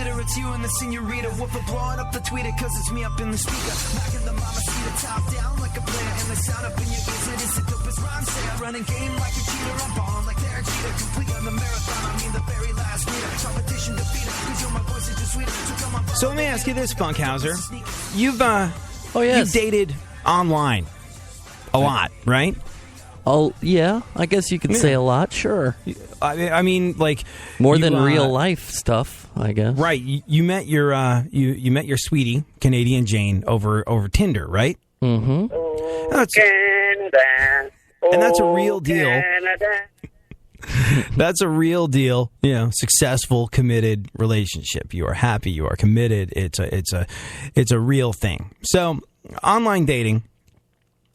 glitter. It's you and the senorita. Woofer blowing up the tweeter, cause it's me up in the speaker. Knocking the mama seat top down like a player. And the sound up in your ears, it is the dopest rhyme say. I run a game like a cheater. I'm balling like Derek Jeter. Complete on the marathon, I mean the very last meter. Competition defeated, cause you're my voice is just sweeter. So come on. So let me ask you this, Funkhauser. You've yes. you've dated online a lot, right? Oh, yeah. I guess you could say a lot, sure. I mean, like more than real life stuff, I guess. Right. You met your you met your sweetie, Canadian Jane, over Tinder, right? Mm-hmm. Canada. And that's a real deal. Canada. That's a real deal, successful, committed relationship. You are happy, you are committed. It's a real thing. So, online dating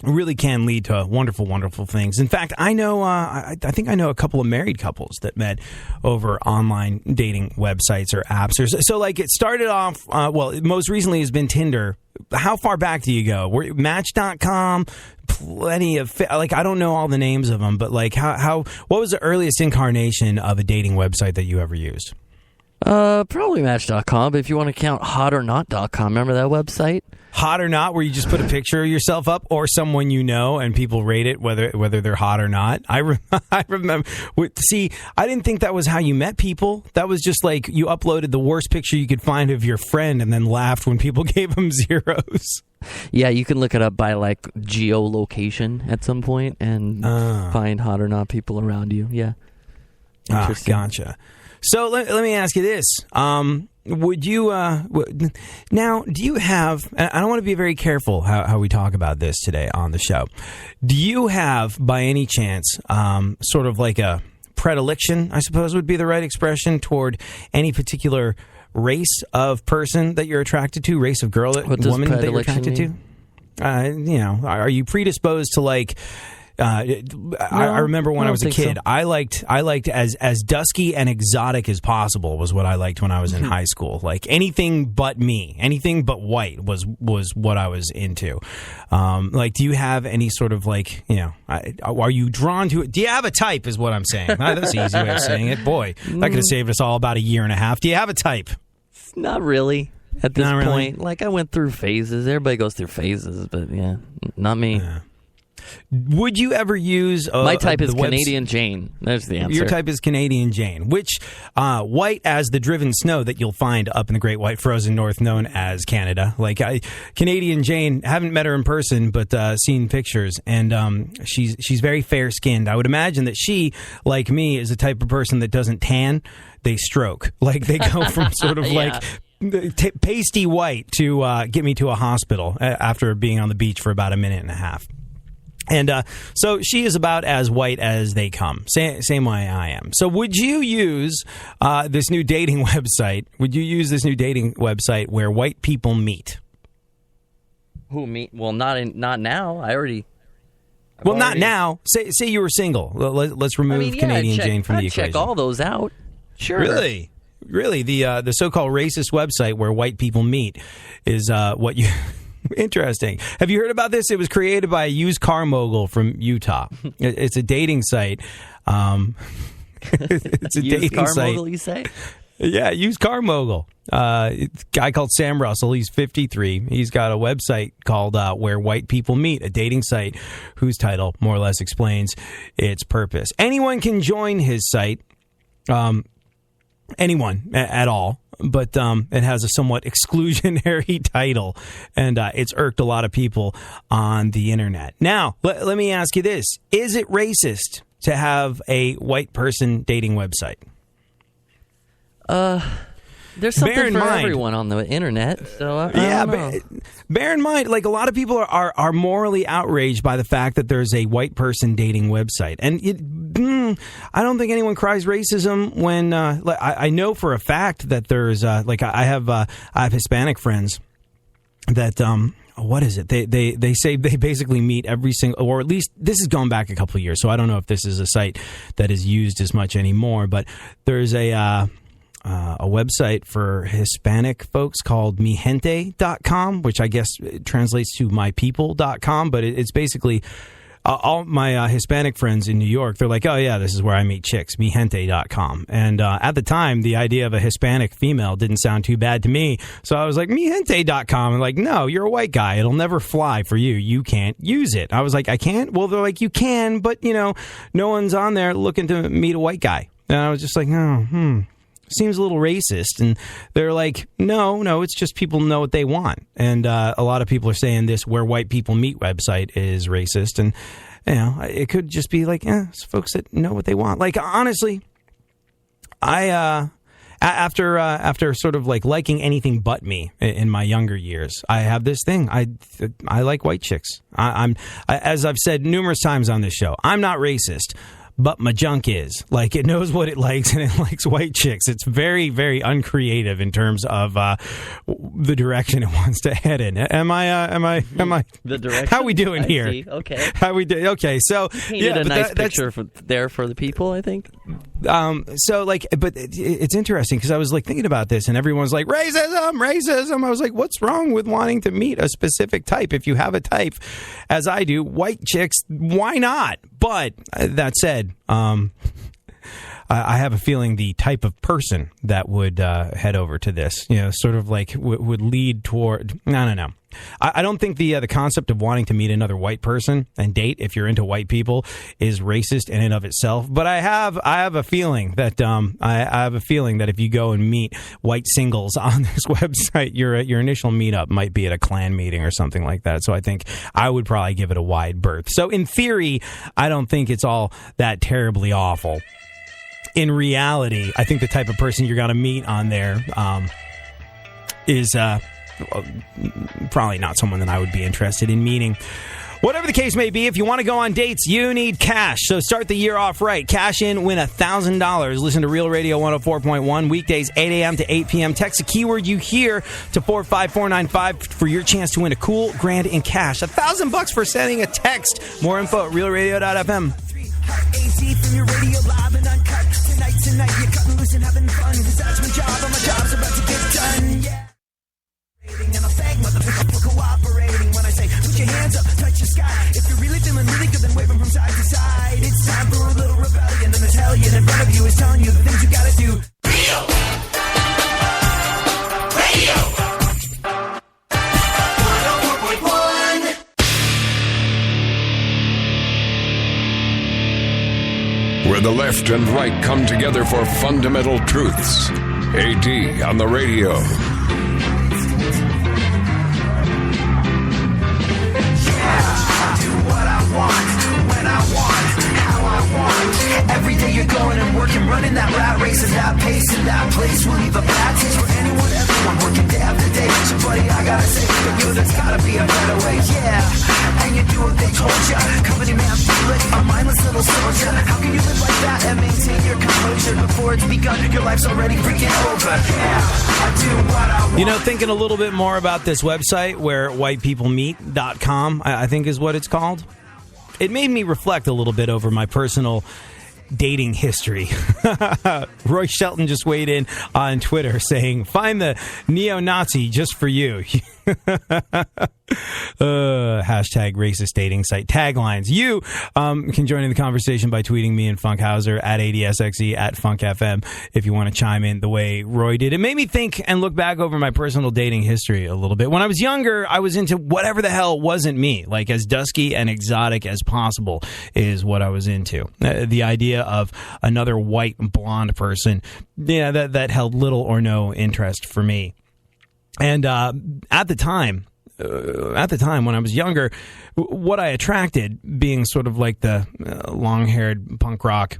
really can lead to wonderful, wonderful things. In fact, I know, I think I know a couple of married couples that met over online dating websites or apps. So like, it started off, most recently has been Tinder. How far back do you go? Match.com, plenty of, I don't know all the names of them, but like, what was the earliest incarnation of a dating website that you ever used? Probably Match.com, but if you want to count HotOrNot.com, remember that website? Hot or Not, where you just put a picture of yourself up or someone you know and people rate it whether they're hot or not. I remember. See, I didn't think that was how you met people. That was just like you uploaded the worst picture you could find of your friend and then laughed when people gave them zeros. Yeah, you can look it up by like geolocation at some point and find hot or not people around you. Yeah. Gotcha. So let me ask you this. Would you, now, do you have, and I don't want to be very careful how we talk about this today on the show. Do you have, by any chance, sort of like a predilection, I suppose would be the right expression, toward any particular race of person that you're attracted to, race of girl, woman that you're attracted to? Are you predisposed to like... I remember when I was a kid, so. I liked as dusky and exotic as possible was what I liked when I was in high school. Like anything but me, anything but white was what I was into. Like, do you have any sort of like, are you drawn to it? Do you have a type is what I'm saying. That's the easy way of saying it. Boy, that could have saved us all about a year and a half. Do you have a type? Not really. At this not point, really? Like I went through phases. Everybody goes through phases, but yeah, not me. Yeah. Would you ever use... My type is Canadian Jane. There's the answer. Your type is Canadian Jane, which white as the driven snow that you'll find up in the Great White Frozen North known as Canada. Like Canadian Jane, haven't met her in person, but seen pictures, and she's very fair-skinned. I would imagine that she, like me, is the type of person that doesn't tan, they stroke. Like they go from sort of like... pasty white to get me to a hospital after being on the beach for about a minute and a half. And so she is about as white as they come. Same way I am. So would you use this new dating website? Would you use this new dating website where white people meet? Who meet? Well, not now. Not now. Say you were single. Let's remove Canadian Jane from the equation. Check all those out. Sure. Really? The so-called racist website where white people meet is what you... Interesting. Have you heard about this? It was created by a used car mogul from Utah. It's a dating site. It's a used dating car site. Mogul, you say? Yeah, used car mogul. It's a guy called Sam Russell. He's 53. He's got a website called Where White People Meet, a dating site whose title more or less explains its purpose. Anyone can join his site. Anyone at all. But it has a somewhat exclusionary title, and it's irked a lot of people on the internet. Now, let me ask you this. Is it racist to have a white person dating website? There's something for everyone on the internet, so I don't know. Bear in mind, like a lot of people are morally outraged by the fact that there's a white person dating website, and I don't think anyone cries racism when I know for a fact that there's I have Hispanic friends that what is it? They say they basically meet every single, or at least this is going back a couple of years, so I don't know if this is a site that is used as much anymore, but there's a website for Hispanic folks called migente.com, which I guess translates to mypeople.com, but it's basically all my Hispanic friends in New York, they're like, oh, yeah, this is where I meet chicks, mihente.com. And at the time, the idea of a Hispanic female didn't sound too bad to me. So I was like, mihente.com. And like, no, you're a white guy. It'll never fly for you. You can't use it. I was like, I can't? Well, they're like, you can, but, no one's on there looking to meet a white guy. And I was just like, seems a little racist. And they're like, no, it's just people know what they want. And a lot of people are saying this where white people meet website is racist. And, it could just be like, it's folks that know what they want. Like, honestly, I, after sort of like liking anything but me in my younger years, I have this thing. I like white chicks. As I've said numerous times on this show, I'm not racist. But my junk is. Like, it knows what it likes, and it likes white chicks. It's very, very uncreative in terms of the direction it wants to head in. Am I? The direction? How we doing here? See. Okay. How we do? Okay, so painted a nice picture there for the people, I think. So like, but it's interesting because I was like thinking about this, and everyone's like, racism. I was like, what's wrong with wanting to meet a specific type? If you have a type, as I do, white chicks, why not? But that said, I have a feeling the type of person that would head over to this, sort of like would lead toward, I don't know. I don't think the concept of wanting to meet another white person and date if you're into white people is racist in and of itself. But I have a feeling that I have a feeling that if you go and meet white singles on this website, your initial meetup might be at a Klan meeting or something like that. So I think I would probably give it a wide berth. So in theory, I don't think it's all that terribly awful. In reality, I think the type of person you're going to meet on there is probably not someone that I would be interested in meeting. Whatever the case may be, if you want to go on dates, you need cash. So start the year off right. Cash in, win $1,000. Listen to Real Radio 104.1 weekdays 8 a.m. to 8 p.m. Text the keyword you hear to 45495 for your chance to win a cool grand in cash. $1,000 for sending a text. More info at realradio.fm. AZ from your radio live and uncut. Tonight, you're cutting loose and having fun. Cause that's my job, and my job's about to get done. Yeah. And I beg motherfucker for cooperating when I say, put your hands up, touch the sky. If you're really feeling really good, then wave them from side to side. It's time for a little rebellion. And the hellion in front of you is telling you the things you gotta do. Radio. Where the left and right come together for fundamental truths. AD on the radio. Yeah, I do what I want, when I want, how I want. Every day you're going and working, running that rat race and that pace and that place will leave a bad taste for anyone, everyone working day after day. So buddy, I gotta say, for you, there's gotta be a better way. Yeah, and you do what they told ya. Company man, feel it, a mindless little soldier. How can you live like that and maintain your composure before it's begun? Your life's already freaking over. Yeah, I do what I want. Thinking a little bit more about this website where whitepeoplemeet.com, I think is what it's called. It made me reflect a little bit over my personal dating history. Roy Shelton just weighed in on Twitter saying, find the neo-Nazi just for you. Hashtag racist dating site taglines. You can join in the conversation by tweeting me and Funkhauser at ADSXE at FunkFM if you want to chime in the way Roy did. It made me think and look back over my personal dating history a little bit. When I was younger, I was into whatever the hell wasn't me. Like as dusky and exotic as possible is what I was into. The idea of another white blonde person, that held little or no interest for me. And at the time when I was younger, what I attracted, being sort of like the long-haired punk rock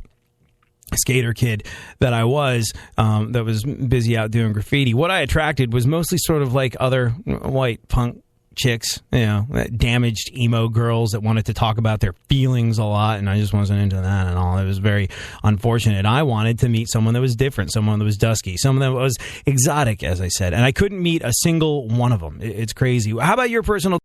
skater kid that I was, that was busy out doing graffiti, what I attracted was mostly sort of like other white punk chicks, damaged emo girls that wanted to talk about their feelings a lot, and I just wasn't into that at all. It was very unfortunate. I wanted to meet someone that was different, someone that was dusky, someone that was exotic, as I said, and I couldn't meet a single one of them. It's crazy. How about your personal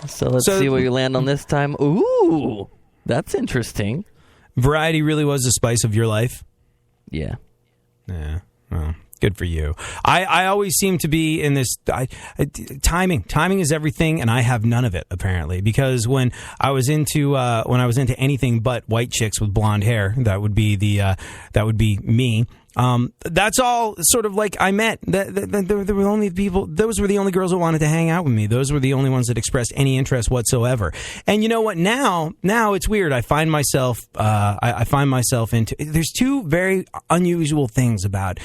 So let's see where you land on this time. Ooh, that's interesting. Variety really was the spice of your life? Yeah. Yeah. Well, good for you. I always seem to be in this timing. Timing is everything, and I have none of it apparently. Because when I was into anything but white chicks with blonde hair, that would be me. That's all sort of like I met. There were only people. Those were the only girls that wanted to hang out with me. Those were the only ones that expressed any interest whatsoever. And you know what? Now it's weird. I find myself into. There's two very unusual things about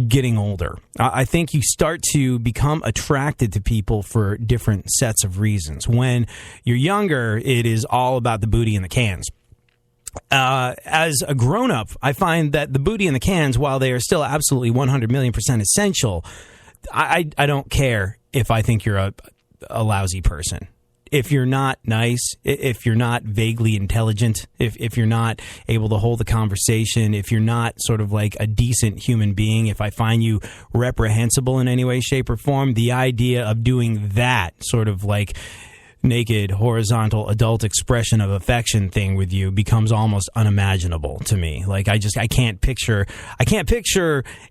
getting older. I think you start to become attracted to people for different sets of reasons. When you're younger, it is all about the booty and the cans. As a grown-up, I find that the booty and the cans, while they are still absolutely 100 million % essential, I don't care if I think you're a lousy person. If you're not nice, if you're not vaguely intelligent, if you're not able to hold a conversation, if you're not sort of like a decent human being, if I find you reprehensible in any way, shape, or form, the idea of doing that sort of like naked, horizontal, adult expression of affection thing with you becomes almost unimaginable to me. Like I can't picture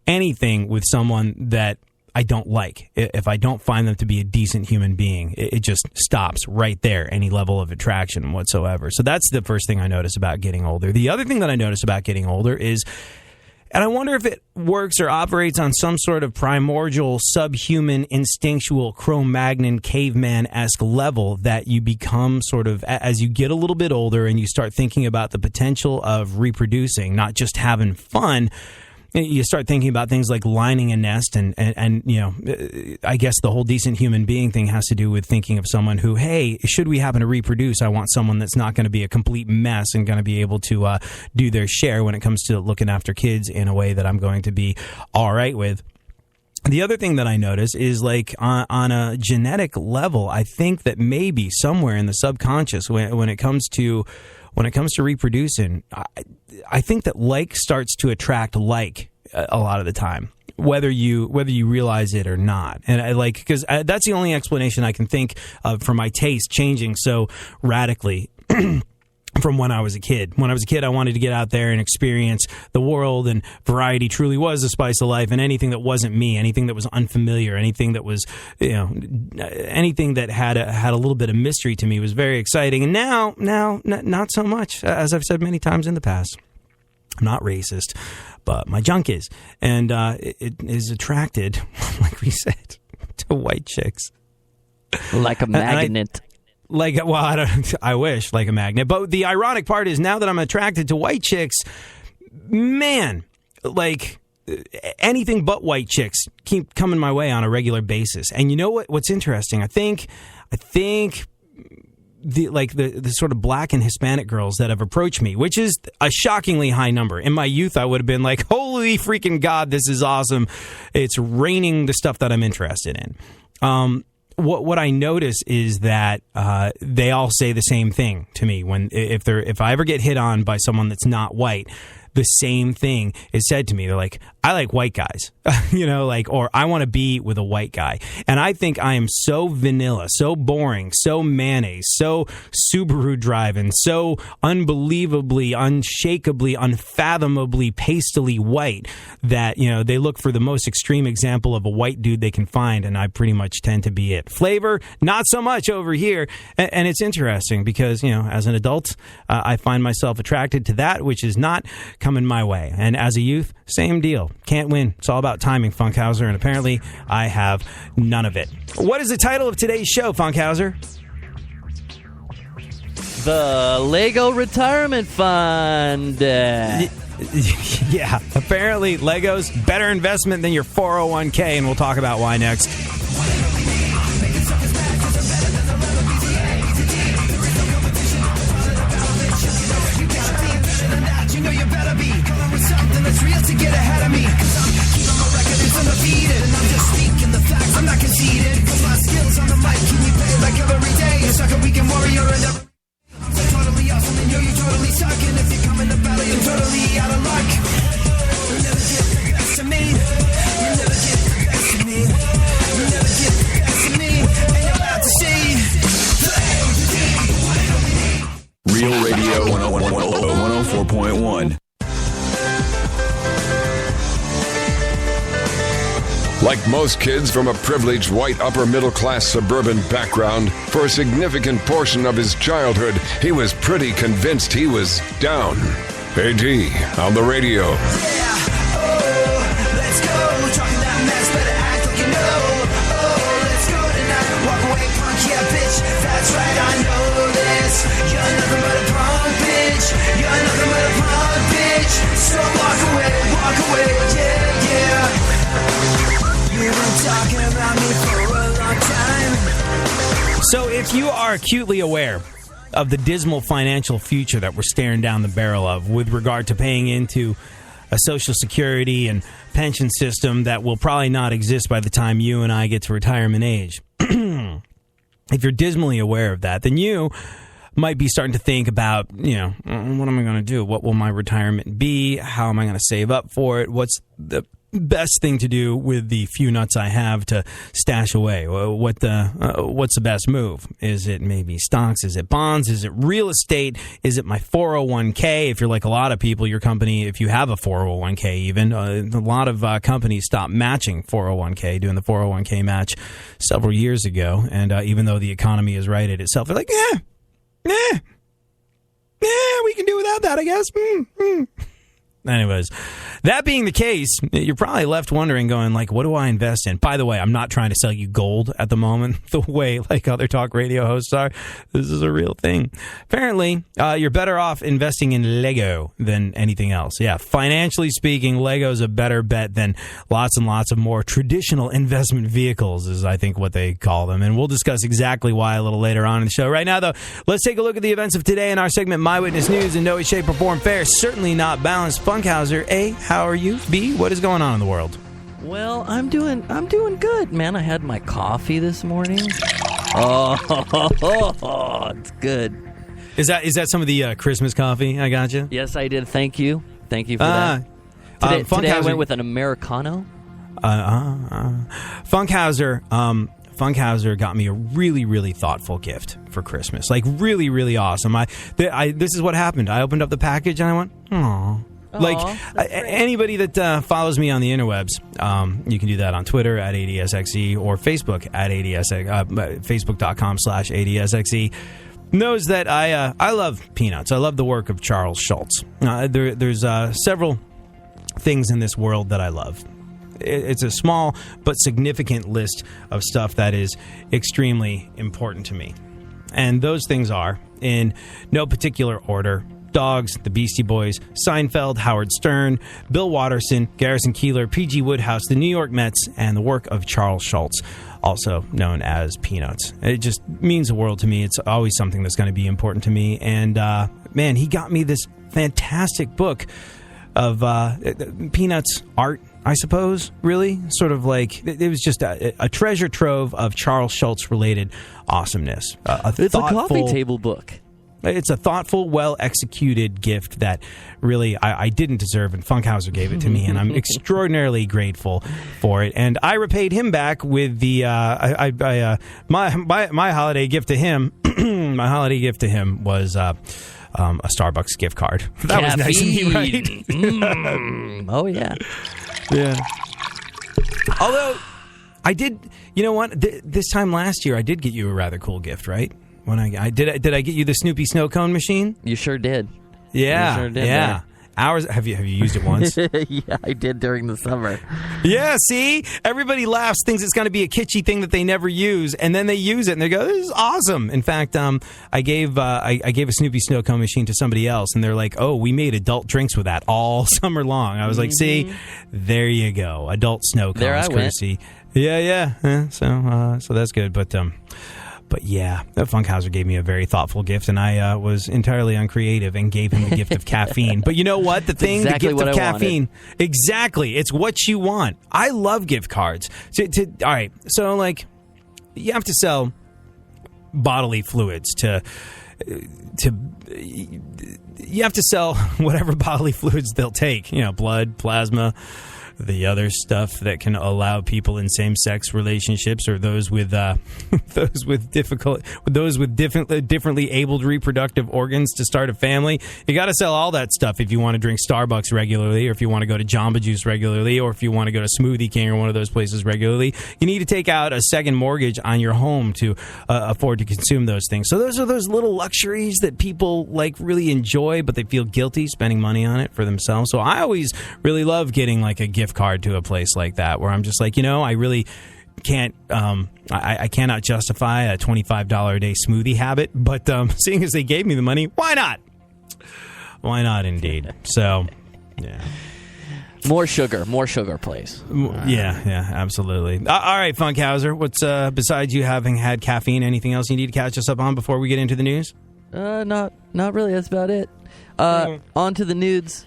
anything with someone that I don't like. If I don't find them to be a decent human being, it just stops right there, any level of attraction whatsoever. So that's the first thing I notice about getting older. The other thing that I notice about getting older is, and I wonder if it works or operates on some sort of primordial, subhuman, instinctual, Cro-Magnon, caveman-esque level, that you become sort of, as you get a little bit older and you start thinking about the potential of reproducing, not just having fun, you start thinking about things like lining a nest and you know, I guess the whole decent human being thing has to do with thinking of someone who, hey, should we happen to reproduce, I want someone that's not going to be a complete mess and going to be able to do their share when it comes to looking after kids in a way that I'm going to be all right with. The other thing that I notice is, like, on a genetic level, I think that maybe somewhere in the subconscious, when it comes to reproducing, I think that like starts to attract like a lot of the time, whether you realize it or not. And I like, because that's the only explanation I can think of for my taste changing so radically from when I was a kid. When I was a kid, I wanted to get out there and experience the world, and variety truly was the spice of life. And anything that wasn't me, anything that was unfamiliar, anything that was, you know, anything that had a little bit of mystery to me was very exciting. And now, not so much. As I've said many times in the past, I'm not racist, but my junk is, and it is attracted, like we said, to white chicks, like a magnet. I wish, like a magnet. But the ironic part is, now that I'm attracted to white chicks, man, like anything but white chicks keep coming my way on a regular basis. And you know what's interesting? I think the sort of black and Hispanic girls that have approached me, which is a shockingly high number. In my youth, I would have been like, holy freaking God, this is awesome. It's raining the stuff that I'm interested in. What I notice is that they all say the same thing to me if I ever get hit on by someone that's not white. The same thing is said to me. They're like, I like white guys, you know, like, or I want to be with a white guy. And I think I am so vanilla, so boring, so mayonnaise, so Subaru driving, so unbelievably, unshakably, unfathomably, pastily white that, you know, they look for the most extreme example of a white dude they can find, and I pretty much tend to be it. Flavor, not so much over here. And it's interesting because, you know, as an adult, I find myself attracted to that which is not coming my way. And as a youth, same deal. Can't win. It's all about timing, Funkhauser, and apparently I have none of it. What is the title of today's show, Funkhauser? The Lego Retirement Fund. Yeah, apparently Lego's better investment than your 401k, and we'll talk about why next. It's real to get ahead of me, cause I'm keeping my record, it's undefeated, and I'm just speaking the facts, I'm not conceited, cause my skills on the mic keep me paid like every day, it's like a weekend warrior and I'm totally awesome, and you totally suck, and if you come in the battle, you're totally out of luck. You never get the best of me, you never get the best of me, you never get the best of me, and you're about to see 104.1. Like most kids from a privileged white upper-middle-class suburban background, for a significant portion of his childhood, he was pretty convinced he was down. AD on the radio. Yeah, oh, let's go. Talking that mess, better act like you know. Oh, let's go tonight. Walk away, punk, yeah, bitch. That's right, I know this. You're nothing but a punk, bitch. You're nothing but a punk, bitch. So walk away, yeah, yeah. You've been talking about me for a long time. So if you are acutely aware of the dismal financial future that we're staring down the barrel of with regard to paying into a Social Security and pension system that will probably not exist by the time you and I get to retirement age. If you're dismally aware of that, then you might be starting to think about, what am I going to do? What will my retirement be? How am I going to save up for it? What's the best thing to do with the few nuts I have to stash away? What's the best move? Is it maybe stocks? Is it bonds? Is it real estate? Is it my 401k? If you're like a lot of people, your company, if you have a 401k even, a lot of companies stopped matching 401k, doing the 401k match several years ago. And even though the economy is righted itself, they're like, we can do without that, I guess. Anyways, that being the case, you're probably left wondering, going like, what do I invest in? By the way, I'm not trying to sell you gold at the moment the way like other talk radio hosts are. This is a real thing. Apparently, you're better off investing in Lego than anything else. Yeah, financially speaking, Lego's a better bet than lots and lots of more traditional investment vehicles, is I think what they call them. And we'll discuss exactly why a little later on in the show. Right now, though, let's take a look at the events of today in our segment, My Witness News. In no way, shape, or form fair. Certainly not balanced. Funkhauser, A, how are you? B, what is going on in the world? Well, I'm doing good, man. I had my coffee this morning. Oh, it's good. Is that some of the Christmas coffee I got you? Yes, I did. Thank you for that. Today I went with an Americano. Funkhauser got me a really, really thoughtful gift for Christmas. Like, really, really awesome. This is what happened. I opened up the package and I went, aww. Like, anybody that follows me on the interwebs, you can do that on Twitter at ADSXE or Facebook at Facebook.com/ADSXE, knows that I love peanuts. I love the work of Charles Schulz. There's several things in this world that I love. It's a small but significant list of stuff that is extremely important to me. And those things are, in no particular order, Dogs, the Beastie Boys, Seinfeld, Howard Stern, Bill Watterson, Garrison Keillor, P.G. Woodhouse, the New York Mets, and the work of Charles Schulz, also known as Peanuts. It just means the world to me. It's always something that's going to be important to me. And, man, he got me this fantastic book of Peanuts art, I suppose, really. Sort of like, it was just a treasure trove of Charles Schulz-related awesomeness. It's a coffee table book. It's a thoughtful, well-executed gift that really I didn't deserve, and Funkhauser gave it to me, and I'm extraordinarily grateful for it. And I repaid him back with the my holiday gift to him. My holiday gift to him was a Starbucks gift card. That was nice of me, right? Oh yeah, yeah. Although I did, you know what? This time last year, I did get you a rather cool gift, right? When I did I get you the Snoopy snow cone machine? You sure did. Yeah, you sure did, yeah. man. Hours. Have you used it once? Yeah, I did during the summer. Yeah, see, everybody laughs, thinks it's going to be a kitschy thing that they never use, and then they use it and they go, "This is awesome." In fact, I gave a Snoopy snow cone machine to somebody else, and they're like, "Oh, we made adult drinks with that all summer long." I was like, "See, there you go, adult snow cones." There I courtesy. Went. Yeah. So that's good, But yeah, Funkhauser gave me a very thoughtful gift, and I was entirely uncreative and gave him the gift of caffeine. But you know what? The exactly gift of caffeine. Wanted. Exactly. It's what you want. I love gift cards. All right. So, like, you have to sell bodily fluids you have to sell whatever bodily fluids they'll take. You know, blood, plasma, the other stuff that can allow people in same-sex relationships, or those with differently abled reproductive organs to start a family. You got to sell all that stuff if you want to drink Starbucks regularly, or if you want to go to Jamba Juice regularly, or if you want to go to Smoothie King or one of those places regularly. You need to take out a second mortgage on your home to afford to consume those things. So those are those little luxuries that people like really enjoy, but they feel guilty spending money on it for themselves. So I always really love getting like a gift card to a place like that, where I'm just like, I really can't I cannot justify a $25 a day smoothie habit, but seeing as they gave me the money, why not indeed. So yeah, more sugar please. Yeah, absolutely. All right, Funkhauser, what's besides you having had caffeine, anything else you need to catch us up on before we get into the news? Not really, that's about it. On to the nudes.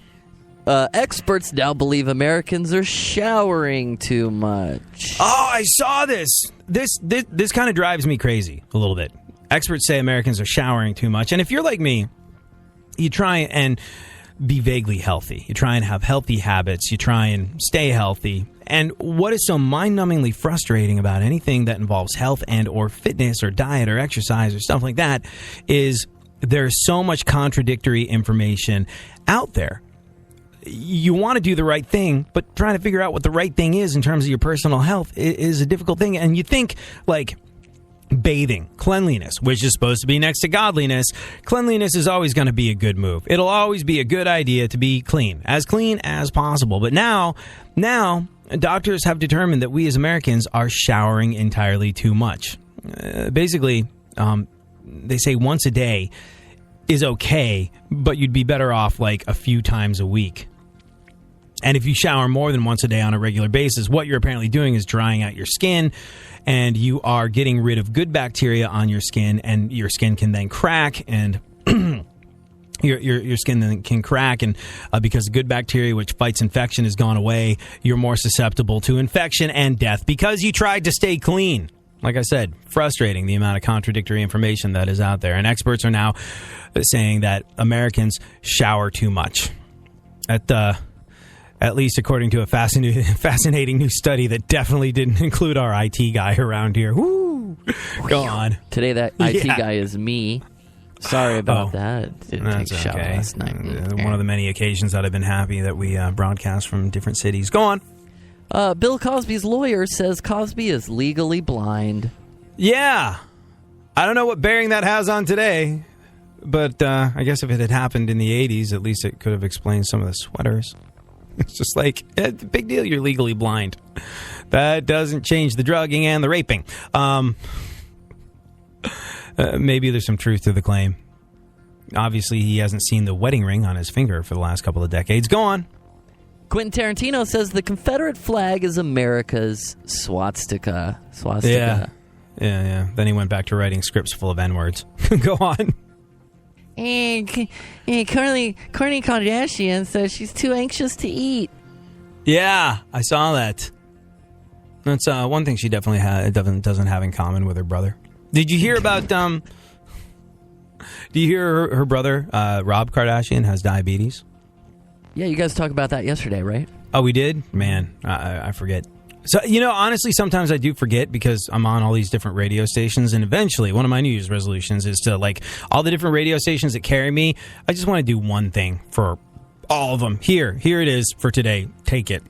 Experts now believe Americans are showering too much. Oh, I saw this. This kind of drives me crazy a little bit. Experts say Americans are showering too much. And if you're like me, you try and be vaguely healthy. You try and have healthy habits. You try and stay healthy. And what is so mind-numbingly frustrating about anything that involves health and or fitness or diet or exercise or stuff like that is there's so much contradictory information out there. You want to do the right thing, but trying to figure out what the right thing is in terms of your personal health is a difficult thing. And you think, like, bathing, cleanliness, which is supposed to be next to godliness, cleanliness is always going to be a good move. It'll always be a good idea to be clean as possible. But now, doctors have determined that we as Americans are showering entirely too much. Basically, they say once a day is okay, but you'd be better off like a few times a week. And if you shower more than once a day on a regular basis, what you're apparently doing is drying out your skin, and you are getting rid of good bacteria on your skin, and your skin can then crack, and your skin then can crack, and because good bacteria, which fights infection, has gone away, you're more susceptible to infection and death because you tried to stay clean. Like I said, frustrating the amount of contradictory information that is out there. And experts are now saying that Americans shower too much. At least according to a fascinating new study that definitely didn't include our IT guy around here. Woo! Go on. Today that IT guy is me. Sorry about that. Didn't take a shower last night. One of the many occasions that I've been happy that we broadcast from different cities. Go on. Bill Cosby's lawyer says Cosby is legally blind. Yeah. I don't know what bearing that has on today, but I guess if it had happened in the 80s, at least it could have explained some of the sweaters. It's just like, big deal, you're legally blind. That doesn't change the drugging and the raping. Maybe there's some truth to the claim. Obviously, he hasn't seen the wedding ring on his finger for the last couple of decades. Go on. Quentin Tarantino says the Confederate flag is America's swastika. Yeah. Then he went back to writing scripts full of N-words. Go on. And Kourtney Kardashian says she's too anxious to eat. Yeah, I saw that. That's one thing she definitely doesn't have in common with her brother. Did you hear about... Do you hear her brother, Rob Kardashian, has diabetes? Yeah, you guys talked about that yesterday, right? Oh, we did? Man, I forget. So, honestly, sometimes I do forget because I'm on all these different radio stations, and eventually one of my New Year's resolutions is to, like, all the different radio stations that carry me, I just want to do one thing for all of them. Here it is for today. Take it.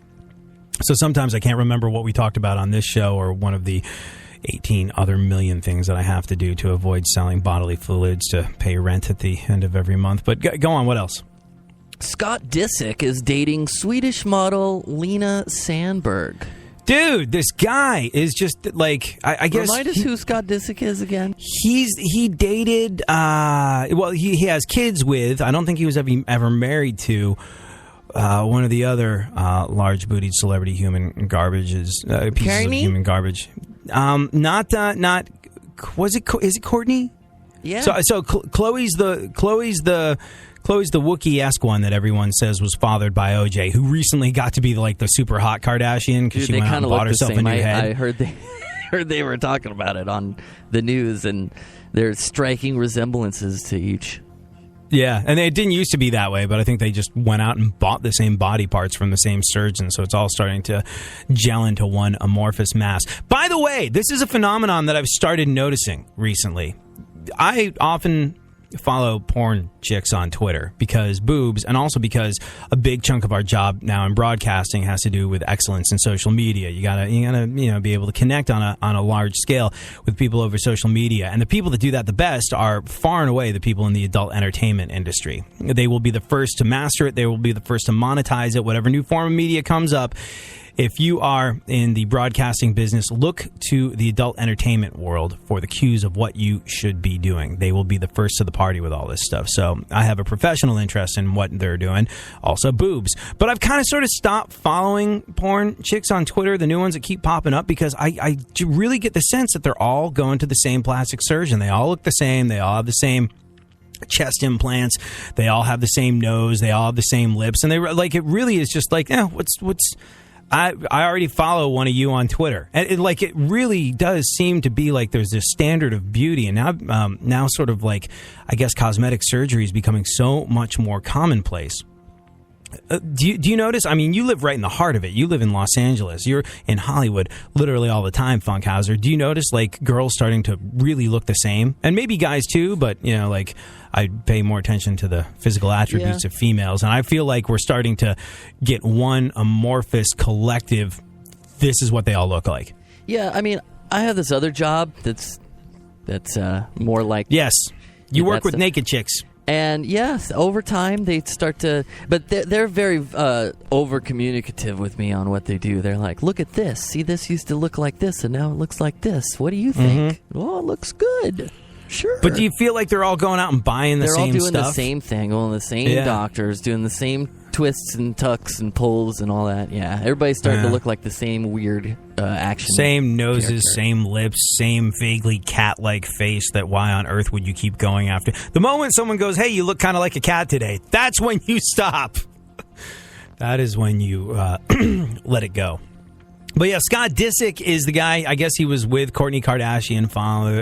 So sometimes I can't remember what we talked about on this show or one of the 18 other million things that I have to do to avoid selling bodily fluids to pay rent at the end of every month. But go on, what else? Scott Disick is dating Swedish model Lena Sandberg. Dude, this guy is just like, I guess... Remind us who Scott Disick is again. He dated, he has kids with, I don't think he was ever married to one of the other large-bootied celebrity human garbages, pieces Kourtney? of human garbage. Is it Courtney? Yeah. So Chloe's the Wookiee-esque one that everyone says was fathered by OJ, who recently got to be like the super hot Kardashian because she went out and bought herself a new head. I heard they were talking about it on the news, and there's striking resemblances to each. Yeah, and it didn't used to be that way, but I think they just went out and bought the same body parts from the same surgeon, so it's all starting to gel into one amorphous mass. By the way, this is a phenomenon that I've started noticing recently. I often follow porn chicks on Twitter because boobs, and also because a big chunk of our job now in broadcasting has to do with excellence in social media. You gotta be able to connect on a large scale with people over social media, and the people that do that the best are far and away the people in the adult entertainment industry. They will be the first to master it. They will be the first to monetize it. Whatever new form of media comes up. If you are in the broadcasting business, look to the adult entertainment world for the cues of what you should be doing. They will be the first to the party with all this stuff. So I have a professional interest in what they're doing. Also boobs. But I've kind of sort of stopped following porn chicks on Twitter, the new ones that keep popping up, because I really get the sense that they're all going to the same plastic surgeon. They all look the same. They all have the same chest implants. They all have the same nose. They all have the same lips. And they like, it really is just like, what's I already follow one of you on Twitter. And it really does seem to be like there's this standard of beauty. And now sort of like, I guess cosmetic surgery is becoming so much more commonplace. Do you notice? I mean, you live right in the heart of it. You live in Los Angeles. You're in Hollywood literally all the time, Funkhauser. Do you notice like girls starting to really look the same? And maybe guys too, but I pay more attention to the physical attributes of females. And I feel like we're starting to get one amorphous collective, this is what they all look like. Yeah, I mean, I have this other job that's more like... Yes, you work with naked chicks. And yes, over time they start to, but they're very over-communicative with me on what they do. They're like, look at this. See, this used to look like this, and now it looks like this. What do you think? Oh, it looks good. Sure. But do you feel like they're all going out and buying the same stuff? They're all doing the same thing, going to the same doctors, doing the same twists and tucks and pulls and all that. Yeah, everybody's starting to look like the same weird action. Same noses, character. Same lips, same vaguely cat-like face that why on earth would you keep going after? The moment someone goes, hey, you look kind of like a cat today, that's when you stop. That is when you let it go. But yeah, Scott Disick is the guy. I guess he was with Kourtney Kardashian,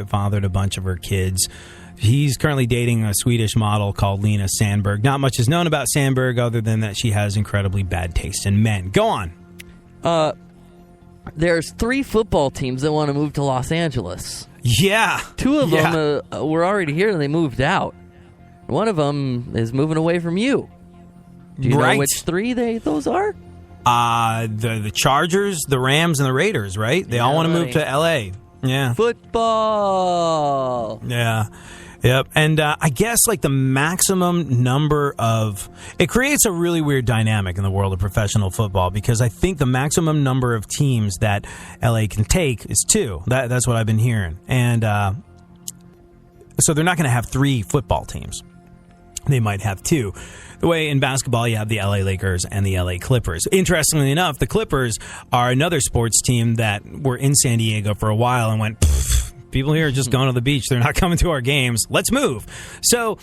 fathered a bunch of her kids. He's currently dating a Swedish model called Lena Sandberg. Not much is known about Sandberg other than that she has incredibly bad taste in men. Go on. There's 3 football teams that want to move to Los Angeles. Yeah. 2 of them were already here and they moved out. One of them is moving away from you. Do you know which 3 those are? The Chargers, the Rams, and the Raiders, right? They all want to move to L.A. Yeah. Football. Yeah. Yep. And I guess like the maximum number of... It creates a really weird dynamic in the world of professional football because I think the maximum number of teams that L.A. can take is 2. That's what I've been hearing. And so they're not going to have 3 football teams. They might have 2. The way in basketball you have the LA Lakers and the LA Clippers. Interestingly enough, the Clippers are another sports team that were in San Diego for a while and went, people here are just going to the beach. They're not coming to our games. Let's move. So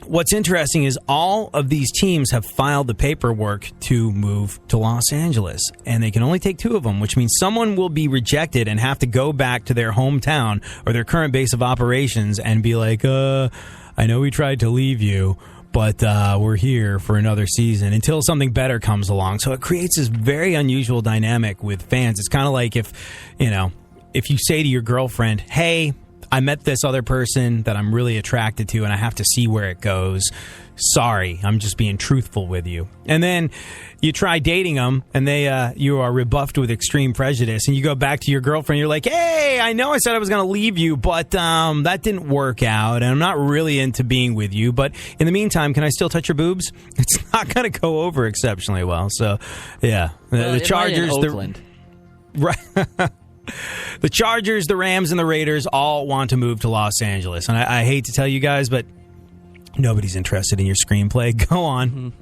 what's interesting is all of these teams have filed the paperwork to move to Los Angeles, and they can only take 2 of them, which means someone will be rejected and have to go back to their hometown or their current base of operations and be like, I know we tried to leave you, but we're here for another season until something better comes along. So it creates this very unusual dynamic with fans. It's kind of like if you say to your girlfriend, hey, I met this other person that I'm really attracted to and I have to see where it goes. Sorry, I'm just being truthful with you. And then you try dating them and you are rebuffed with extreme prejudice and you go back to your girlfriend. You're like, hey, I know I said I was going to leave you, but that didn't work out and I'm not really into being with you. But in the meantime, can I still touch your boobs? It's not going to go over exceptionally well. So, yeah. The Chargers, right. The Chargers, the Rams, and the Raiders all want to move to Los Angeles. And I hate to tell you guys, but nobody's interested in your screenplay. Go on.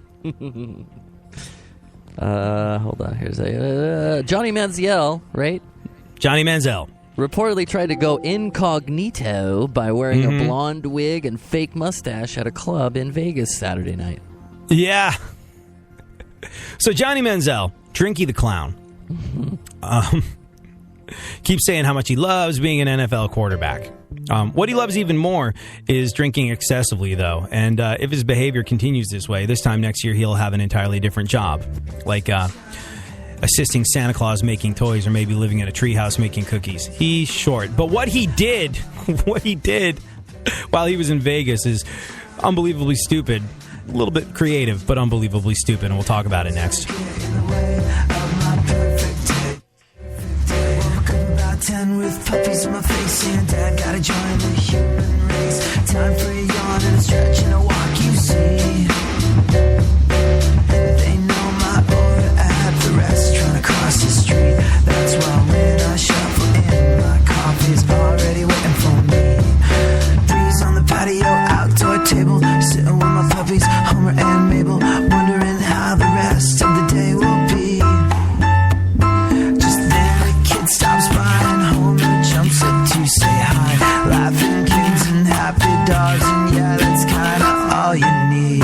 Hold on. Here's Johnny Manziel, right? Johnny Manziel. Reportedly tried to go incognito by wearing a blonde wig and fake mustache at a club in Vegas Saturday night. Yeah. So Johnny Manziel, Drinky the Clown. keeps saying how much he loves being an NFL quarterback. What he loves even more is drinking excessively, though. And if his behavior continues this way, this time next year he'll have an entirely different job, like assisting Santa Claus making toys, or maybe living in a treehouse making cookies. He's short. But what he did while he was in Vegas is unbelievably stupid. A little bit creative, but unbelievably stupid. And we'll talk about it next. 10 with puppies in my face, and Dad gotta join the human race. Time for a yawn and a stretch and a walk, you see. They know my aura at the rest, trying to cross the street. That's why when I shuffle in, my coffee's already waiting for me. Breeze on the patio, outdoor table, sitting with my puppies, Homer and Mabel, wondering how the rest of the day will be. Just then a kid stops by, jumps up to say hi, laughing kids and happy dogs, and yeah, that's kinda all you need.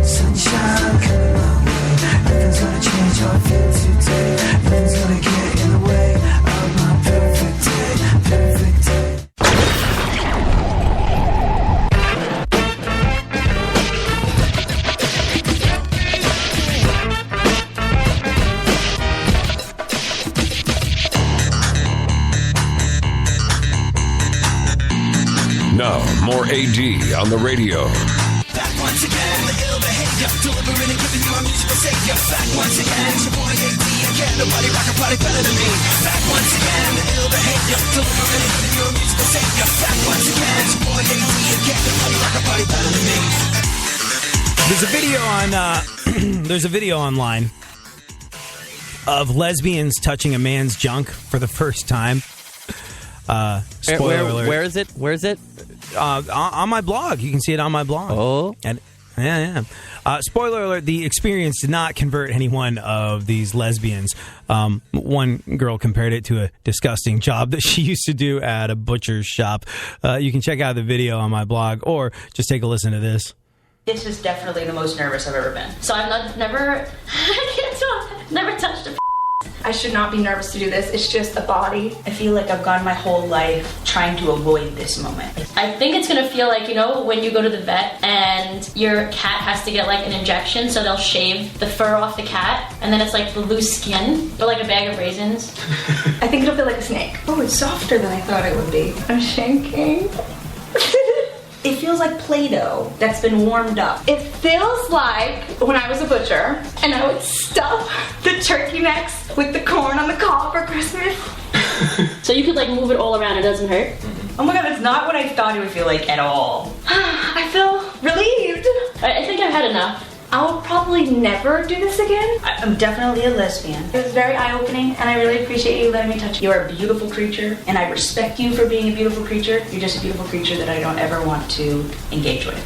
Sunshine coming my way, nothing's gonna change how I feel today, nothing's gonna get in the way of my perfect day, perfect day. Now, more AD on the radio. Back once again, the ill behavior, delivering and giving you a musical savior. Back once again, it's your boy AD again, nobody rock a party better than me. Back once again, the ill behavior, delivering and giving you a musical savior. Back once again, it's your boy AD again, nobody rock a party better than me. There's a video on, there's a video online of lesbians touching a man's junk for the first time. Spoiler alert. Where is it? Where is it? On my blog. You can see it on my blog. Oh. And yeah. Spoiler alert, the experience did not convert any one of these lesbians. One girl compared it to a disgusting job that she used to do at a butcher's shop. You can check out the video on my blog, or just take a listen to this. This is definitely the most nervous I've ever been. So I've never touched a I should not be nervous to do this. It's just a body. I feel like I've gone my whole life trying to avoid this moment. I think it's gonna feel like, when you go to the vet and your cat has to get like an injection, so they'll shave the fur off the cat, and then it's like the loose skin, or like a bag of raisins. I think it'll feel like a snake. Oh, it's softer than I thought it would be. I'm shaking. It feels like Play-Doh that's been warmed up. It feels like when I was a butcher and I would stuff the turkey necks with the corn on the cob for Christmas. So you could like move it all around, it doesn't hurt? Oh my god, that's not what I thought it would feel like at all. I feel relieved. I think I've had enough. I'll probably never do this again. I'm definitely a lesbian. It was very eye-opening, and I really appreciate you letting me touch you. You're a beautiful creature, and I respect you for being a beautiful creature. You're just a beautiful creature that I don't ever want to engage with.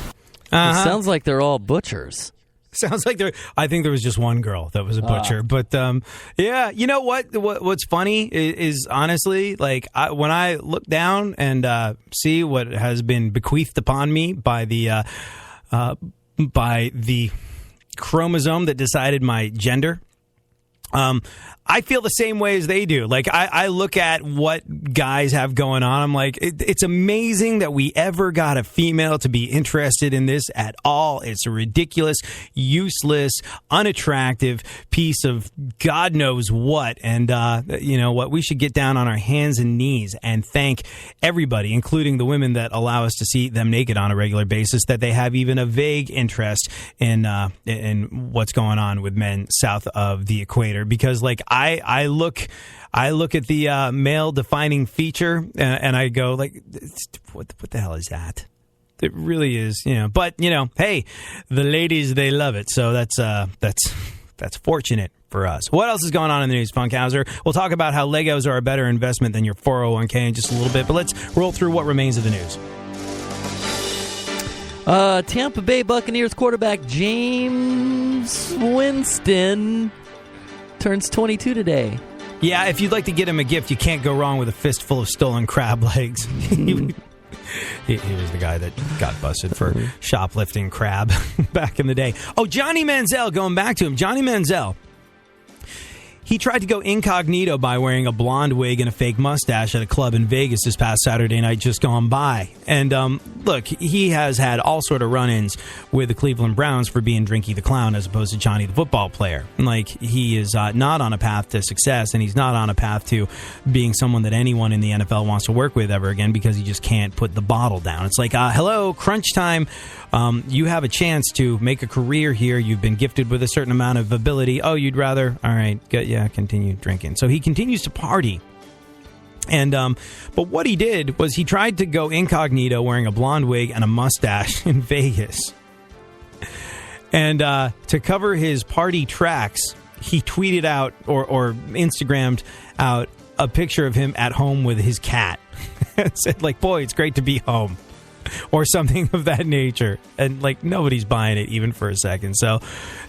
It sounds like they're all butchers. Sounds like I think there was just one girl that was a butcher, but yeah, you know what's funny is honestly, like when I look down and see what has been bequeathed upon me by the chromosome that decided my gender. I feel the same way as they do. Like, I look at what guys have going on. I'm like, it's amazing that we ever got a female to be interested in this at all. It's a ridiculous, useless, unattractive piece of God knows what. And you know what? We should get down on our hands and knees and thank everybody, including the women that allow us to see them naked on a regular basis, that they have even a vague interest in what's going on with men south of the equator. Because, like, I look at the male defining feature and I go, like, what the hell is that? It really is, you know. But, you know, hey, the ladies, they love it. So that's fortunate for us. What else is going on in the news, Funkhauser? We'll talk about how Legos are a better investment than your 401k in just a little bit. But let's roll through what remains of the news. Tampa Bay Buccaneers quarterback James Winston turns 22 today. Yeah, if you'd like to get him a gift, you can't go wrong with a fistful of stolen crab legs. He was the guy that got busted for shoplifting crab back in the day. Oh, Johnny Manziel, going back to him. Johnny Manziel. he tried to go incognito by wearing a blonde wig and a fake mustache at a club in Vegas this past Saturday night just gone by. And look, he has had all sort of run-ins with the Cleveland Browns for being Drinky the Clown as opposed to Johnny the football player. Like, he is not on a path to success, and he's not on a path to being someone that anyone in the NFL wants to work with ever again because he just can't put the bottle down. It's like, hello, crunch time. You have a chance to make a career here. You've been gifted with a certain amount of ability. Oh, you'd rather? All right, continue drinking. So he continues to party. And but what he did was he tried to go incognito wearing a blonde wig and a mustache in Vegas. And to cover his party tracks, he tweeted out or Instagrammed out a picture of him at home with his cat. It said, like, boy, it's great to be home. Or something of that nature. And, like, nobody's buying it even for a second. So,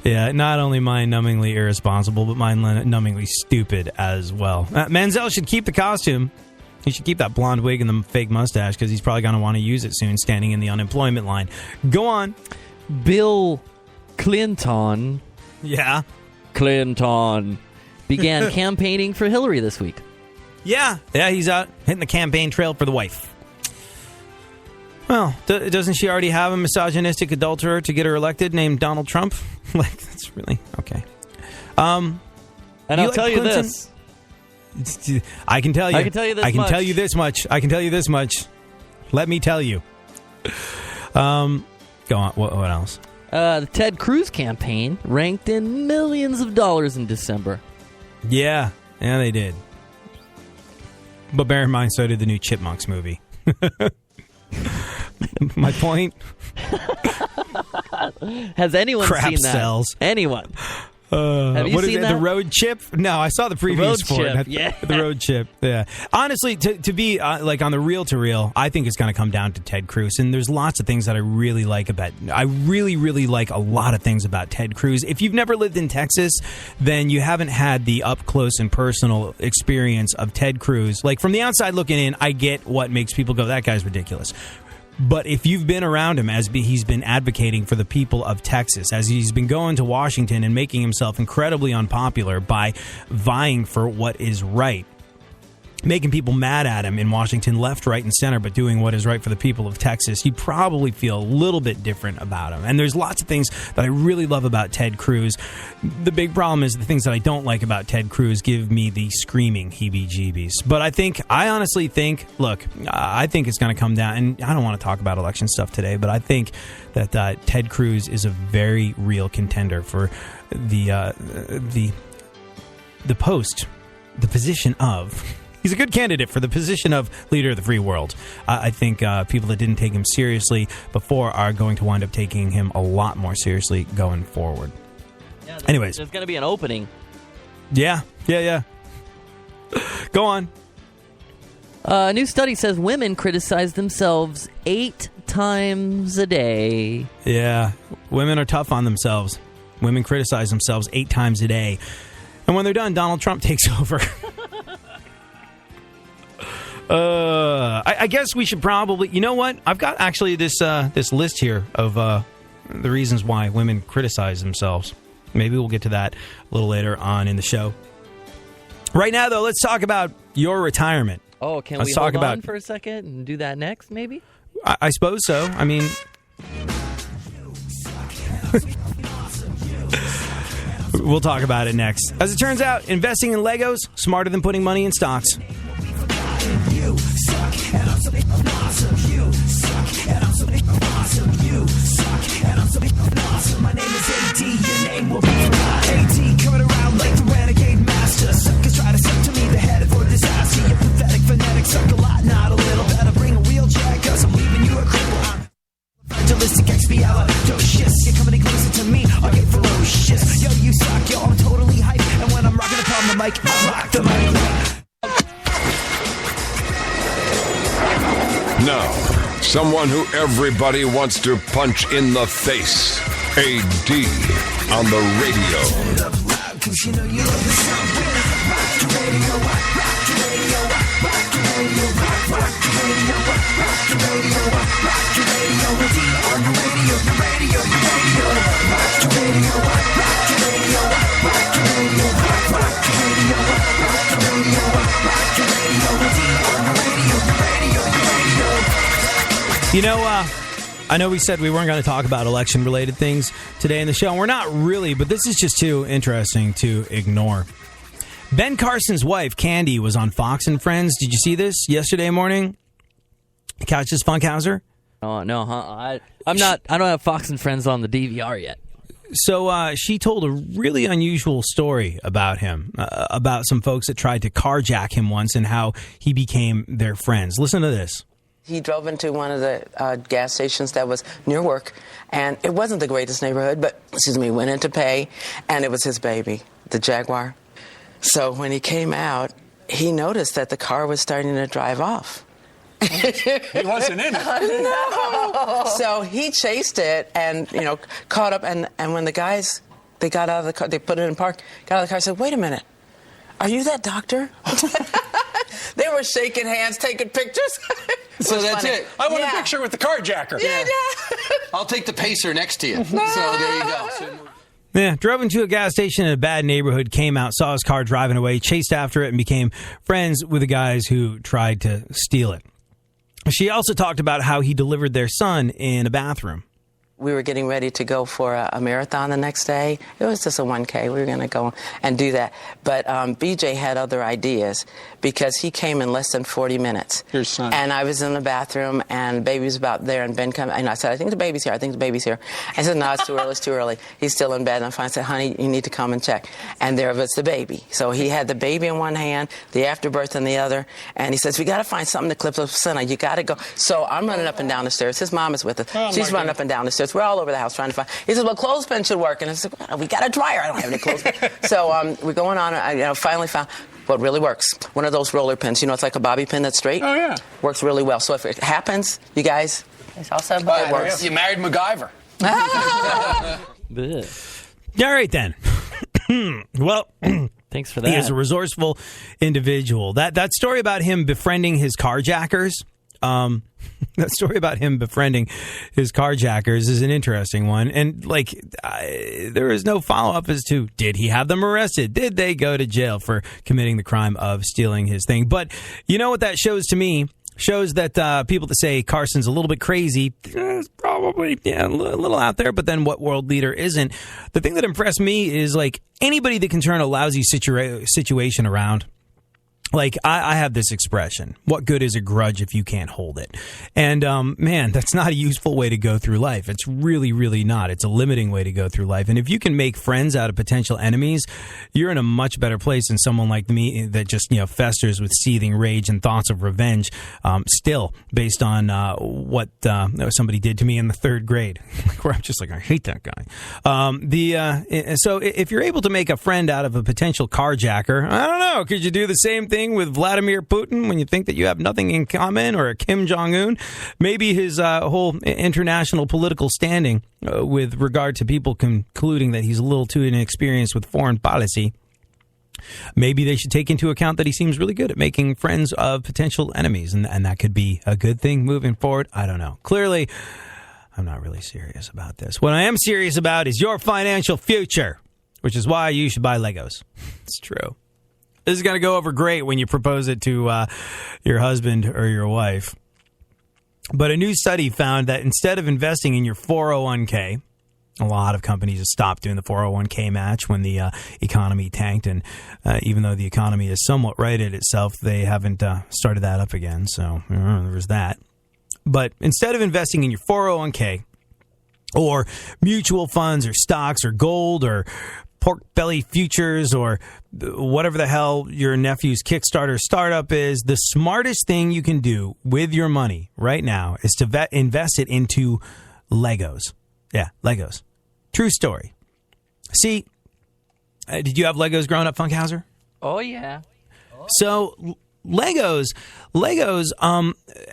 yeah, not only mind-numbingly irresponsible, but mind-numbingly stupid as well. Manziel should keep the costume. He should keep that blonde wig and the fake mustache because he's probably going to want to use it soon standing in the unemployment line. Go on. Bill Clinton. Yeah. Clinton began campaigning for Hillary this week. Yeah, he's out hitting the campaign trail for the wife. Well, doesn't she already have a misogynistic adulterer to get her elected named Donald Trump? Like, that's really... Okay. And I'll tell you this. I can tell you. I can tell you this much. I can tell you this much. I can tell you this much. Let me tell you. Go on. What else? The Ted Cruz campaign ranked in millions of dollars in December. Yeah, they did. But bear in mind, so did the new Chipmunks movie. My point. Has anyone Crap seen that? sells. Anyone? Have you seen that? The Road Chip? No, I saw the previews for it. Yeah. The Road Chip. Yeah. Honestly, to be like on the reel to reel, I think it's going to come down to Ted Cruz. And there's lots of things that I really like about. I really, really like a lot of things about Ted Cruz. If you've never lived in Texas, then you haven't had the up close and personal experience of Ted Cruz. Like, from the outside looking in, I get what makes people go, that guy's ridiculous. But if you've been around him as he's been advocating for the people of Texas, as he's been going to Washington and making himself incredibly unpopular by vying for what is right, making people mad at him in Washington, left, right, and center, but doing what is right for the people of Texas, you'd probably feel a little bit different about him. And there's lots of things that I really love about Ted Cruz. The big problem is the things that I don't like about Ted Cruz give me the screaming heebie-jeebies. But I honestly think, look, I think it's going to come down, and I don't want to talk about election stuff today, but I think that Ted Cruz is a very real contender for the post, the position of... He's a good candidate for the position of leader of the free world. I think people that didn't take him seriously before are going to wind up taking him a lot more seriously going forward. Yeah, anyways. There's going to be an opening. Yeah. Go on. A new study says women criticize themselves 8 times a day. Yeah. Women are tough on themselves. Women criticize themselves 8 times a day. And when they're done, Donald Trump takes over. I guess we should probably... You know what? I've got actually this list here of the reasons why women criticize themselves. Maybe we'll get to that a little later on in the show. Right now, though, let's talk about your retirement. Oh, can we hold on for a second and do that next, maybe? I suppose so. I mean... We'll talk about it next. As it turns out, investing in Legos, smarter than putting money in stocks. You suck, and I'm so awesome. You suck, and I'm so awesome. You suck, and I'm so awesome. My name is AD, your name will be AD, coming around like the renegade master. Suckers try to suck to me, they're headed for disaster. You're pathetic, phonetic, suck a lot, not a little. Better bring a wheelchair, cause I'm leaving you a cripple. I'm evangelistic, expialidocious. You're coming closer to me, I get ferocious. Yo, you suck, yo, I'm totally hype. And when I'm rocking upon the mic, I rock the mic. Now, someone who everybody wants to punch in the face. AD on the radio. You know, I know we said we weren't going to talk about election-related things today in the show, and we're not really, but this is just too interesting to ignore. Ben Carson's wife, Candy, was on Fox and Friends. Did you see this yesterday morning? Catch this, Funkhauser? Oh, no, huh? I don't have Fox and Friends on the DVR yet. So she told a really unusual story about him, about some folks that tried to carjack him once and how he became their friends. Listen to this. He drove into one of the gas stations that was near work, and it wasn't the greatest neighborhood, but, went in to pay, and it was his baby, the Jaguar. So when he came out, he noticed that the car was starting to drive off. He wasn't in it. No. So he chased it and, caught up, and when the guys, they got out of the car, they put it in park, got out of the car, said, "Wait a minute, are you that doctor?" They were shaking hands, taking pictures. So that's funny. it. I want a picture with the carjacker. Yeah. I'll take the pacer next to you. So there you go. Yeah, drove into a gas station in a bad neighborhood, came out, saw his car driving away, chased after it, and became friends with the guys who tried to steal it. She also talked about how he delivered their son in a bathroom. We were getting ready to go for a marathon the next day. It was just a 1K. We were going to go and do that. But BJ had other ideas because he came in less than 40 minutes. Your son. And I was in the bathroom, and baby was about there, and Ben came, and I said, "I think the baby's here. I think the baby's here." I said, "No, it's too early. It's too early. He's still in bed." And I said, "Honey, you need to come and check." And there was the baby. So he had the baby in one hand, the afterbirth in the other, and he says, "We got to find something to clip the placenta. You got to go." So I'm running up and down the stairs. His mom is with us. Oh, She's running up and down the stairs. We're all over the house trying to find. He says, "Well, clothespin should work." And I said, "Well, we got a dryer. I don't have any clothespin." So we're going on. I finally found what really works. One of those roller pins. It's like a bobby pin that's straight. Oh, yeah. Works really well. So if it happens, you guys, it's also it works. You married MacGyver. All right, then. Well, Thanks for that. he is a resourceful individual. That story about him befriending his carjackers, that story about him befriending his carjackers is an interesting one. And, there is no follow-up as to, did he have them arrested? Did they go to jail for committing the crime of stealing his thing? But you know what that shows to me? Shows that people that say Carson's a little bit crazy, probably a little out there, but then what world leader isn't? The thing that impressed me is, anybody that can turn a lousy situation around. I have this expression, what good is a grudge if you can't hold it? And, man, that's not a useful way to go through life. It's really, really not. It's a limiting way to go through life. And if you can make friends out of potential enemies, you're in a much better place than someone like me that just, festers with seething rage and thoughts of revenge, still based on what somebody did to me in the third grade, where I'm just I hate that guy. So if you're able to make a friend out of a potential carjacker, I don't know, could you do the same thing with Vladimir Putin when you think that you have nothing in common, or Kim Jong-un? Maybe his whole international political standing with regard to people concluding that he's a little too inexperienced with foreign policy. Maybe they should take into account that he seems really good at making friends of potential enemies, and that could be a good thing moving forward. I don't know. Clearly, I'm not really serious about this. What I am serious about is your financial future, which is why you should buy Legos. It's true. This is going to go over great when you propose it to your husband or your wife. But a new study found that instead of investing in your 401k, a lot of companies have stopped doing the 401k match when the economy tanked. And even though the economy is somewhat righted itself, they haven't started that up again. So there's that. But instead of investing in your 401k or mutual funds or stocks or gold or pork belly futures or whatever the hell your nephew's Kickstarter startup is, the smartest thing you can do with your money right now is to invest it into Legos. Yeah, Legos. True story. See, did you have Legos growing up, Funkhauser? Oh, yeah. So Legos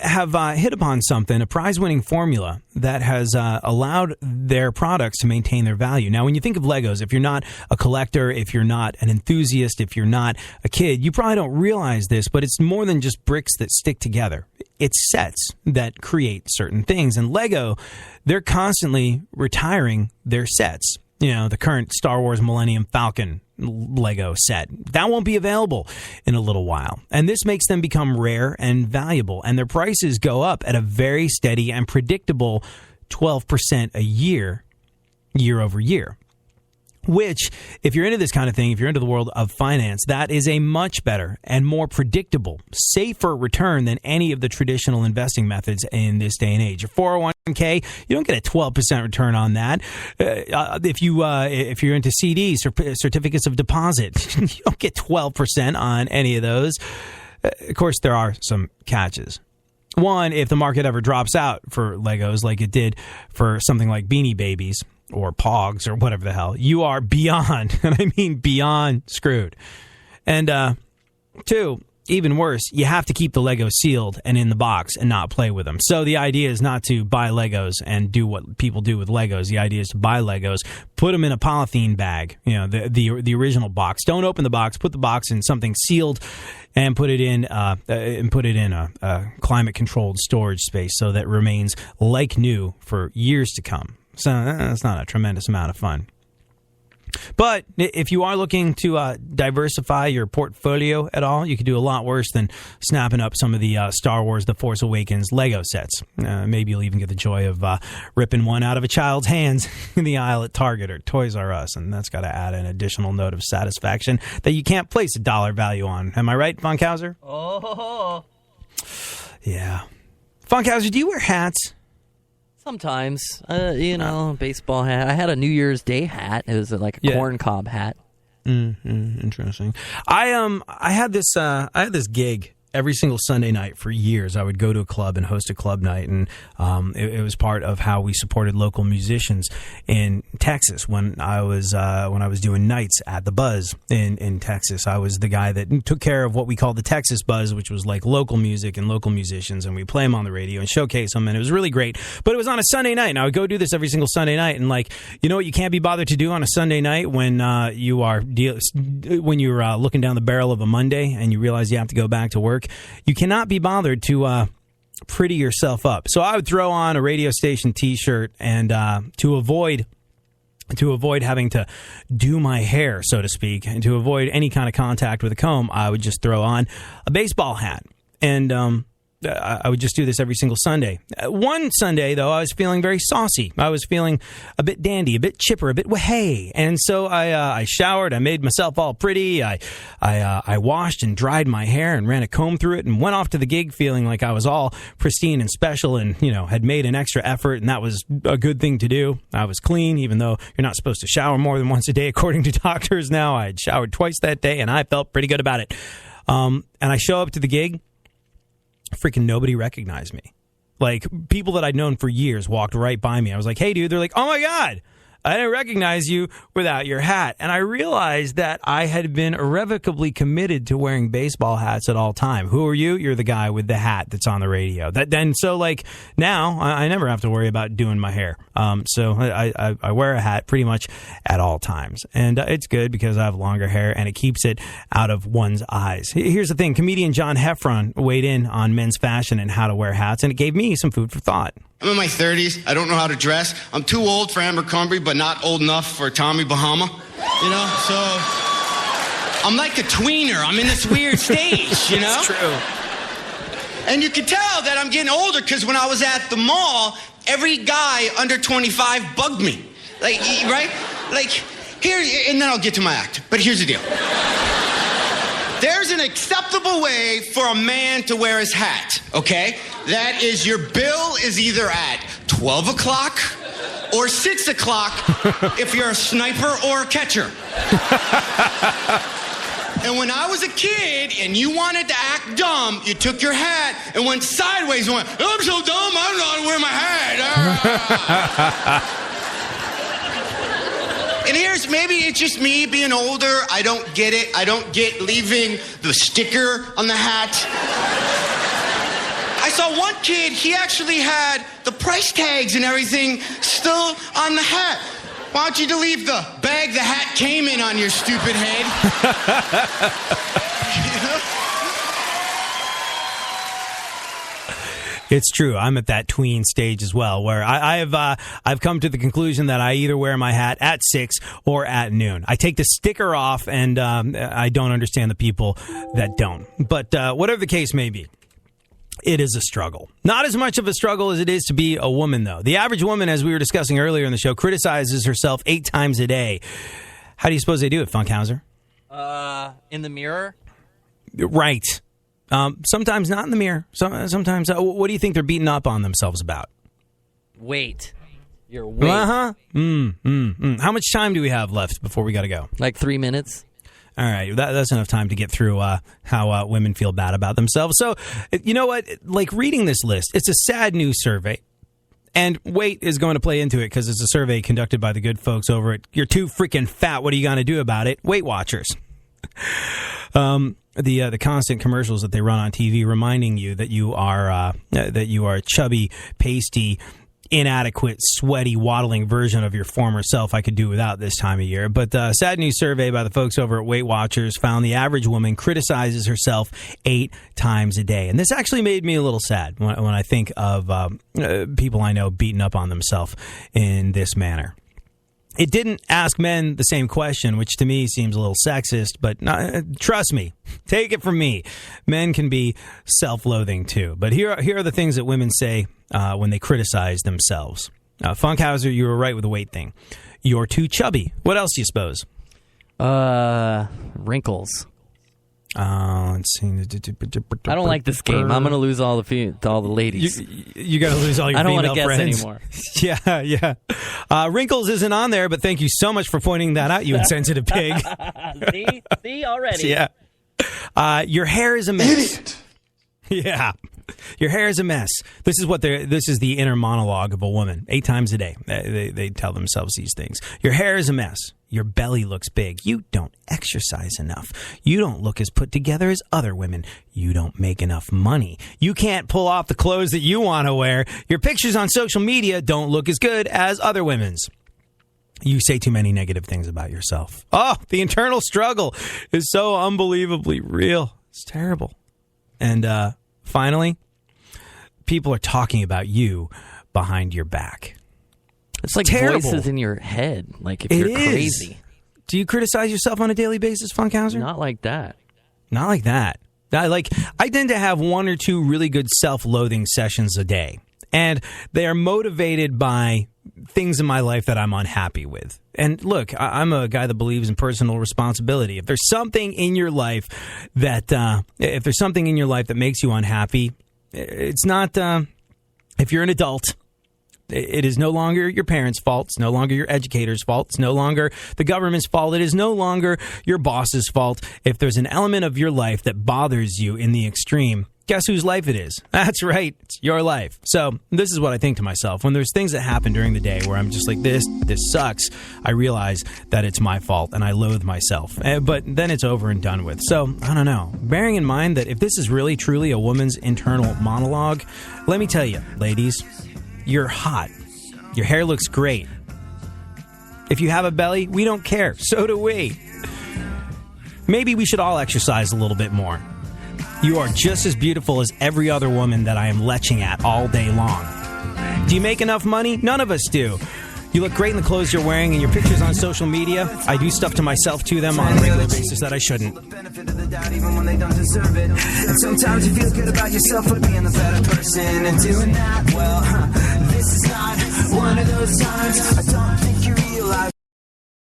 have hit upon something, a prize-winning formula that has allowed their products to maintain their value. Now, when you think of Legos, if you're not a collector, if you're not an enthusiast, if you're not a kid, you probably don't realize this, but it's more than just bricks that stick together. It's sets that create certain things. And Lego, they're constantly retiring their sets. You know, the current Star Wars Millennium Falcon Lego set. That won't be available in a little while. And this makes them become rare and valuable. And their prices go up at a very steady and predictable 12% a year over year. Which, if you're into this kind of thing, if you're into the world of finance, that is a much better and more predictable, safer return than any of the traditional investing methods in this day and age. Your 401k, you don't get a 12% return on that. If you're into CDs, certificates of deposit, you don't get 12% on any of those. Of course, there are some catches. One, if the market ever drops out for Legos like it did for something like Beanie Babies, or Pogs, or whatever the hell, you are beyond, and I mean beyond, screwed. And two, even worse, you have to keep the Legos sealed and in the box and not play with them. So the idea is not to buy Legos and do what people do with Legos. The idea is to buy Legos, put them in a polythene bag, the original box. Don't open the box, put the box in something sealed, and put it in a climate-controlled storage space so that it remains like new for years to come. So that's not a tremendous amount of fun. But if you are looking to diversify your portfolio at all, you could do a lot worse than snapping up some of the Star Wars The Force Awakens Lego sets. Maybe you'll even get the joy of ripping one out of a child's hands in the aisle at Target or Toys R Us, and that's got to add an additional note of satisfaction that you can't place a dollar value on. Am I right, Funkhauser? Oh. Yeah. Funkhauser, do you wear hats? Sometimes, baseball hat. I had a New Year's Day hat. It was like a corn cob hat. Interesting. I had this gig every single Sunday night for years. I would go to a club and host a club night, and it was part of how we supported local musicians in Texas. When I was doing nights at the Buzz in Texas, I was the guy that took care of what we called the Texas Buzz, which was like local music and local musicians, and we play them on the radio and showcase them, and it was really great. But it was on a Sunday night, and I would go do this every single Sunday night, and what you can't be bothered to do on a Sunday night when you're looking down the barrel of a Monday and you realize you have to go back to work. You cannot be bothered to pretty yourself up. So I would throw on a radio station T-shirt, and to avoid having to do my hair, so to speak, and to avoid any kind of contact with a comb, I would just throw on a baseball hat. And I would just do this every single Sunday. One Sunday, though, I was feeling very saucy. I was feeling a bit dandy, a bit chipper, a bit wahey. And so I showered. I made myself all pretty. I washed and dried my hair and ran a comb through it and went off to the gig feeling like I was all pristine and special and, had made an extra effort, and that was a good thing to do. I was clean, even though you're not supposed to shower more than once a day, according to doctors now. I had showered twice that day, and I felt pretty good about it. And I show up to the gig. Freaking nobody recognized me. Like, people that I'd known for years walked right by me. I was like, hey, dude. They're like, oh, my God, I didn't recognize you without your hat. And I realized that I had been irrevocably committed to wearing baseball hats at all time. Who are you? You're the guy with the hat that's on the radio. Now I never have to worry about doing my hair. So I wear a hat pretty much at all times. And it's good because I have longer hair and it keeps it out of one's eyes. Here's the thing. Comedian John Heffron weighed in on men's fashion and how to wear hats, and it gave me some food for thought. I'm in my 30s. I don't know how to dress. I'm too old for Abercrombie, but not old enough for Tommy Bahama. So I'm like a tweener. I'm in this weird stage, It's true. And you can tell that I'm getting older because when I was at the mall, every guy under 25 bugged me. Right? Here, and then I'll get to my act. But here's the deal. There's an acceptable way for a man to wear his hat, okay? That is, your bill is either at 12 o'clock or 6 o'clock if you're a sniper or a catcher. And when I was a kid and you wanted to act dumb, you took your hat and went sideways and went, I'm so dumb, I don't know how to wear my hat. And maybe it's just me being older. I don't get it. I don't get leaving the sticker on the hat. I saw one kid, he actually had the price tags and everything still on the hat. Why don't you delete the bag the hat came in on your stupid head? It's true. I'm at that tween stage as well, where I've come to the conclusion that I either wear my hat at 6 or at noon. I take the sticker off, and I don't understand the people that don't. But whatever the case may be, it is a struggle. Not as much of a struggle as it is to be a woman, though. The average woman, as we were discussing earlier in the show, criticizes herself 8 times a day. How do you suppose they do it, Funkhauser? In the mirror? Right. Sometimes not in the mirror. Sometimes, what do you think they're beating up on themselves about? Weight. Your weight. Uh-huh. How much time do we have left before we got to go? Like 3 minutes. All right. That's enough time to get through how women feel bad about themselves. So, you know what? Like, reading this list, it's a sad news survey. And weight is going to play into it because it's a survey conducted by the good folks over at You're Too Freaking Fat. What are you going to do about it? Weight Watchers. The constant commercials that they run on TV reminding you that you are chubby, pasty, inadequate, sweaty, waddling version of your former self. I could do without this time of year. But sad news survey by the folks over at Weight Watchers found the average woman criticizes herself 8 times a day. And this actually made me a little sad when I think of people I know beating up on themselves in this manner. It didn't ask men the same question, which to me seems a little sexist, but trust me, take it from me. Men can be self-loathing too. But here are the things that women say when they criticize themselves. Funkhauser, you were right with the weight thing. You're too chubby. What else do you suppose? Wrinkles. Let's see. I don't like this game. I'm going to lose all the ladies. You got to lose all your female friends. I don't want to guess anymore. Yeah. Wrinkles isn't on there, but thank you so much for pointing that out, you insensitive pig. See already. Yeah. Your hair is a mess. Idiot. Yeah. Your hair is a mess. This is the inner monologue of a woman. 8 times a day. They tell themselves these things. Your hair is a mess. Your belly looks big. You don't exercise enough. You don't look as put together as other women. You don't make enough money. You can't pull off the clothes that you want to wear. Your pictures on social media don't look as good as other women's. You say too many negative things about yourself. Oh, the internal struggle is so unbelievably real. It's terrible. And finally, people are talking about you behind your back. It's like terrible. Voices in your head, like if you're crazy. Do you criticize yourself on a daily basis, Funkhauser? Not like that. Not like that. I tend to have 1 or 2 really good self-loathing sessions a day. And they are motivated by things in my life that I'm unhappy with. And look, I'm a guy that believes in personal responsibility. If there's something in your life that makes you unhappy, it's not, if you're an adult, it is no longer your parents' fault. It's no longer your educator's fault. It's no longer the government's fault. It is no longer your boss's fault. If there's an element of your life that bothers you in the extreme, guess whose life it is? That's right. It's your life. So this is what I think to myself. When there's things that happen during the day where I'm just like, this sucks, I realize that it's my fault and I loathe myself. But then it's over and done with. So I don't know. Bearing in mind that if this is really truly a woman's internal monologue, let me tell you, ladies, you're hot. Your hair looks great. If you have a belly, we don't care. So do we. Maybe we should all exercise a little bit more. You are just as beautiful as every other woman that I am leching at all day long. Do you make enough money? None of us do. You look great in the clothes you're wearing and your pictures on social media. I do stuff to myself to them on a regular basis that I shouldn't. Even when they don't deserve it. And sometimes you feel good about yourself for being a better person and doing that well. This is not one of those times. I don't think